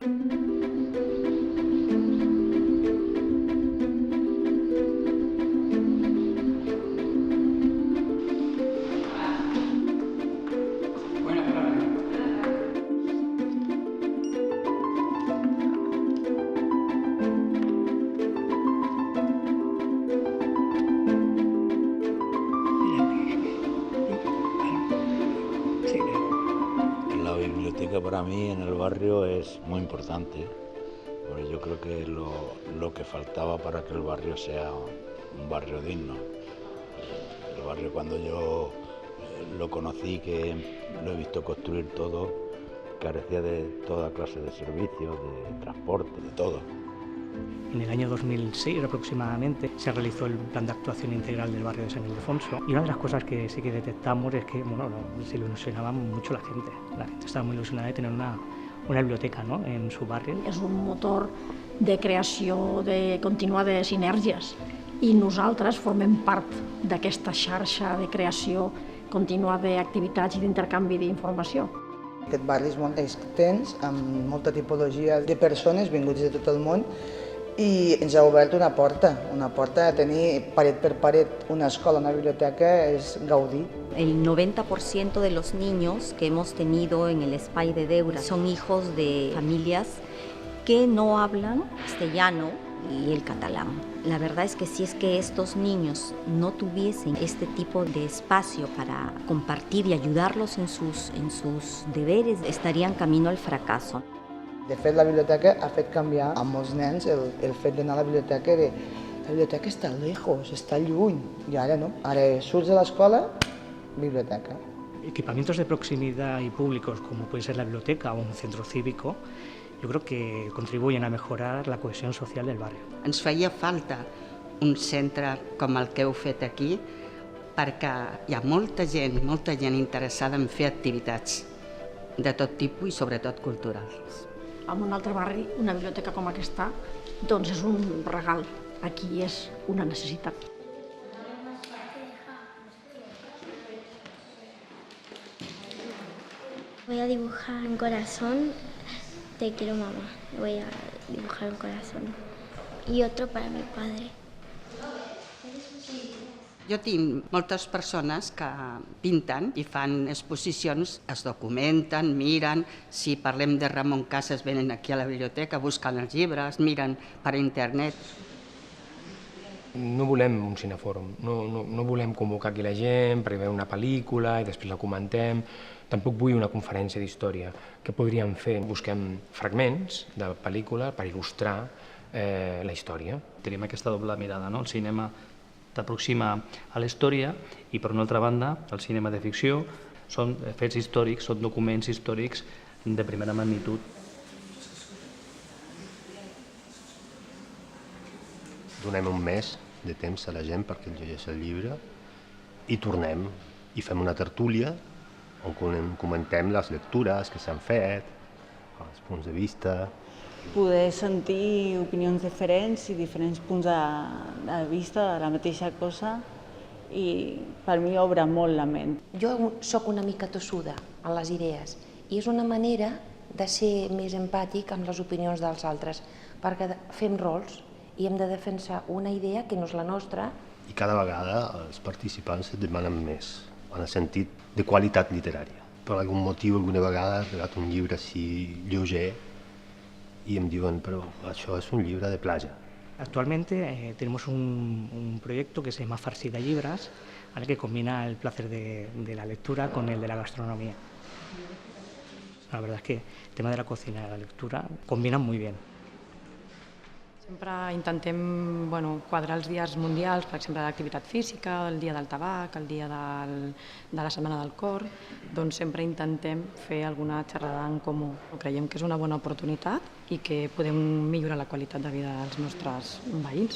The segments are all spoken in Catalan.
La biblioteca para mí en el barrio es muy importante, porque yo creo que es lo que faltaba para que el barrio sea un barrio digno. El barrio, cuando yo lo conocí, que lo he visto construir todo, carecía de toda clase de servicios, de transporte, de todo. En el año 2006 aproximadamente se realizó el plan de actuación integral del barrio de San Ildefonso, y una de las cosas que sí que detectamos es que se ilusionaba mucho la gente. La gente estaba muy ilusionada de tener una biblioteca, ¿no?, en su barrio. És un motor de creació contínua de sinergies i nosaltres formem part d'aquesta xarxa de creació contínua d'activitats i d'intercanvi d'informació. Aquest barri és molt extens, amb molta tipologia de persones vinguts de tot el món, i ens ha obert una porta a tenir paret per paret una escola, una biblioteca, és gaudir. El 90% de los niños que hemos tenido en el SPAI de Deura son hijos de familias que no hablan castellano y el catalán. La verdad es que si es que estos niños no tuviesen este tipo de espacio para compartir y ayudarlos en sus deberes, estarían camino al fracaso. De fet, la biblioteca ha fet canviar a molts nens el fet d'anar a la biblioteca, la biblioteca està lejos, està lluny, i ara no. Ara surts de l'escola, biblioteca. Equipamientos de proximidad y públicos, como puede ser la biblioteca o un centro cívico, yo creo que contribuyen a mejorar la cohesión social del barrio. Ens feia falta un centre com el que heu fet aquí, perquè hi ha molta gent interessada en fer activitats de tot tipus i sobretot culturals. En un altre barri, una biblioteca com aquesta, doncs és un regal. Aquí és una necessitat. Voy a dibujar un corazón, te quiero mamá, voy a dibujar un corazón. Y otro para mi padre. Jo tinc moltes persones que pinten i fan exposicions, es documenten, miren, si parlem de Ramon Casas venen aquí a la biblioteca, busquen els llibres, miren per internet. No volem un cinefòrum, no volem convocar aquí la gent per veure una pel·lícula i després la comentem. Tampoc vull una conferència d'història. Què podríem fer? Busquem fragments de pel·lícula per il·lustrar la història. Tenim aquesta doble mirada, no? El cinema t'aproxima a la història i, per una altra banda, el cinema de ficció són fets històrics, són documents històrics de primera magnitud. Donem un mes de temps a la gent perquè llegeixi el llibre i tornem i fem una tertúlia on comentem les lectures que s'han fet, els punts de vista. Poder sentir opinions diferents i diferents punts de vista de la mateixa cosa, i per mi obre molt la ment. Jo sóc una mica tossuda en les idees i és una manera de ser més empàtic amb les opinions dels altres, perquè fem rols i hem de defensar una idea que no és la nostra. I cada vegada els participants et demanen més, en el sentit de qualitat literària. Per algun motiu, alguna vegada he regat un llibre així lleuger y me diuen, pero això es un libro de playa. Actualmente tenemos un proyecto que se llama Farcida Llibres, ¿vale?, que combina el placer de la lectura con el de la gastronomía. La verdad es que el tema de la cocina y la lectura combinan muy bien. Sempre intentem quadrar els dies mundials, per exemple, d'activitat física, el dia del tabac, el dia de la setmana del cor, doncs sempre intentem fer alguna xerrada en comú. Creiem que és una bona oportunitat i que podem millorar la qualitat de vida dels nostres veïns.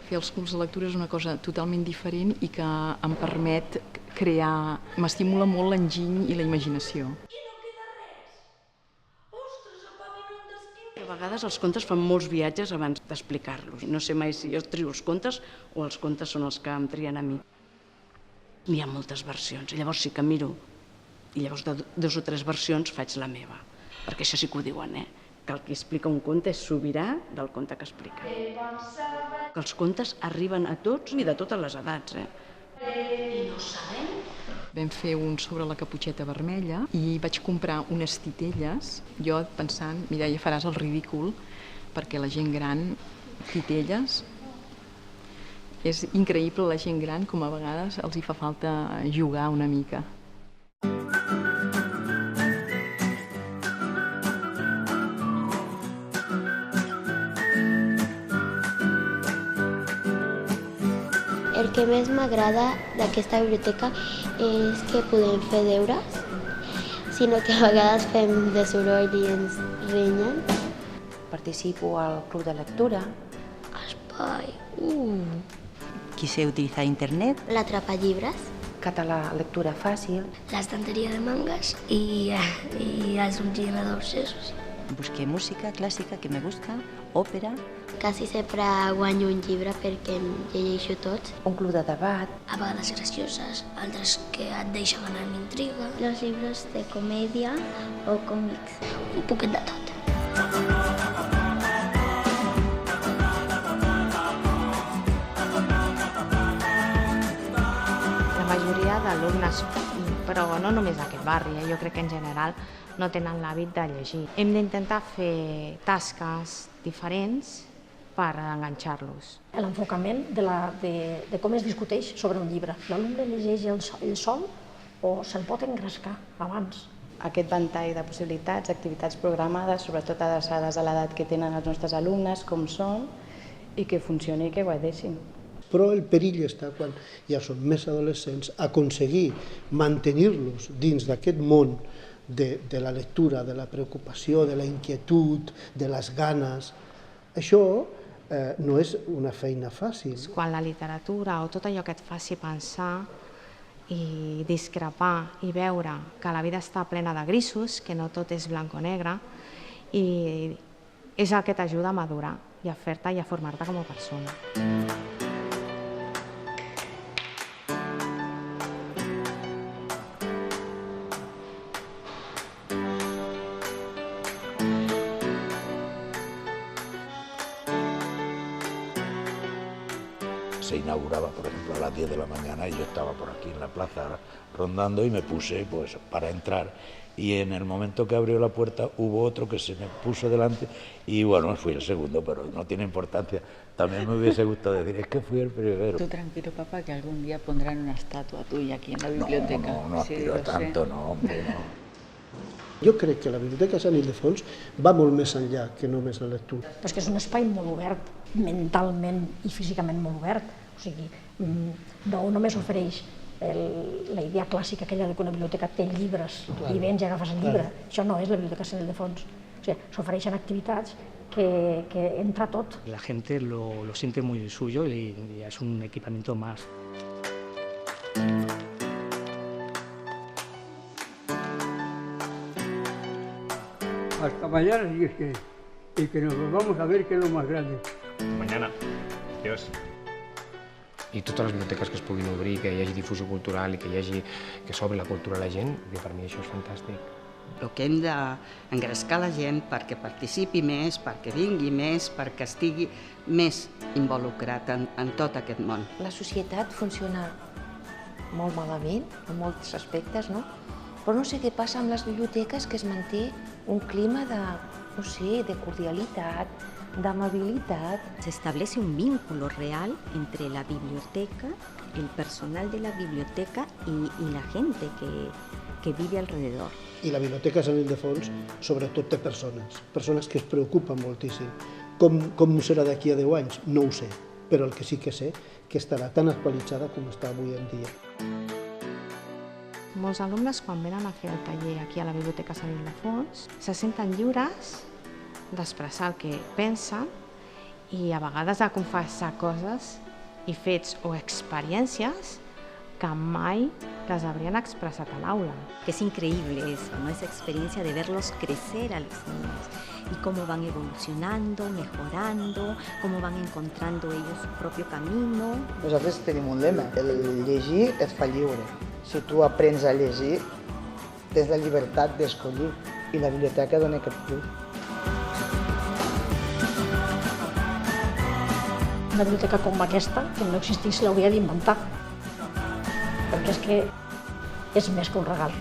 Fer els clubs de lectura és una cosa totalment diferent i que em permet crear, m'estimula molt l'enginy i la imaginació. A vegades els contes fan molts viatges abans d'explicar-los. No sé mai si jo trio els contes o els contes són els que em trien a mi. N'hi ha moltes versions, llavors sí que miro i llavors de 2 o 3 versions faig la meva. perquè això sí que ho diuen, que el que explica un conte és sobirà del conte que explica. Que els contes arriben a tots i de totes les edats. I no sabem. Vam fer un sobre la caputxeta vermella i vaig comprar unes titelles, jo pensant, mira, ja faràs el ridícul, perquè la gent gran, titelles, és increïble la gent gran com a vegades els hi fa falta jugar una mica. El que més m'agrada d'aquesta biblioteca és que podem fer deures, sinó que a vegades fem de soroll i ens renyen. Participo al club de lectura. Espai. Quise utilizar internet. L'atrapallibres. Català, lectura fàcil. L'estanteria de mangas i els ordinadors. Busqué música clàssica que me gusta, òpera. Quasi sempre guanyo un llibre perquè em llegeixo tots. Un club de debat. A vegades gracioses, altres que et deixen anar en intriga. Los libros de comèdia o còmics. Un poquet de tot. La majoria d'alumnes, però no només d'aquest barri, jo crec que en general no tenen l'hàbit de llegir. Hem d'intentar fer tasques diferents per enganxar-los. L'enfocament de com es discuteix sobre un llibre. L'alumne llegeix el sol o se'l pot engrescar abans. Aquest ventall de possibilitats, activitats programades, sobretot adreçades a l'edat que tenen els nostres alumnes, com són, i que funcioni i que guardeixin. Però el perill està quan ja són més adolescents, aconseguir mantenir-los dins d'aquest món de la lectura, de la preocupació, de la inquietud, de les ganes. Això no és una feina fàcil. Quan la literatura o tot allò que et faci pensar i discrepar i veure que la vida està plena de grisos, que no tot és blanc o negre, i és el que t'ajuda a madurar i a fer-te i a formar-te com a persona. Se inauguraba, por ejemplo, a las 10 de la mañana y yo estaba por aquí en la plaza rondando y me puse pues para entrar. Y en el momento que abrió la puerta hubo otro que se me puso delante y bueno, fui el segundo, pero no tiene importancia. También me hubiese gustado decir, es que fui el primero. Tú tranquilo, papá, que algún día pondrán una estatua tuya aquí en la biblioteca. No aspiro a tanto, no, hombre, no. Jo crec que la Biblioteca Sant Ildefons va molt més enllà que només la lectura. Però és que és un espai molt obert, mentalment i físicament molt obert. O sigui, no només ofereix la idea clàssica aquella que una biblioteca té llibres i vens i agafes el llibre. Això no és la Biblioteca Sant Ildefons. O sigui, s'ofereixen activitats que entra tot. La gente lo siente muy suyo y es un equipamiento más. Hasta mañana, y que nos volvamos a ver, que es lo más grande. Mañana. Adiós. I totes les biblioteques que es puguin obrir, que hi hagi difusió cultural i que s'obri la cultura a la gent, per mi això és fantàstic. El que hem d'engrescar la gent perquè participi més, perquè vingui més, perquè estigui més involucrat en tot aquest món. La societat funciona molt malament, en molts aspectes, no? Però no sé què passa amb les biblioteques, que es manté un clima de cordialitat, de amabilidad. Se establece un vínculo real entre la biblioteca, el personal de la biblioteca y la gente que vive alrededor. I la Biblioteca Sant Ildefons sobretot té persones que es preocupen moltíssim. Com serà d'aquí a 10 anys? No ho sé, però el que sí que sé que estarà tan actualitzada com està avui en dia. Molts alumnes, quan venen a fer el taller aquí a la Biblioteca Sant Ildefons, se senten lliures d'expressar el que pensen i a vegades de confessar coses i fets o experiències que mai les habrían expresado al aula. Es increíble eso, ¿no? Esa experiencia de verlos crecer a los niños y cómo van evolucionando, mejorando, cómo van encontrando ellos su propio camino. Nosaltres tenim un lema, el llegir et fa lliure. Si tu aprens a llegir, tens la llibertat d'escollir. i la biblioteca dona aquest plus. Una biblioteca com aquesta, que no existís, l'hauria d'inventar, perquè és que és més que un regal.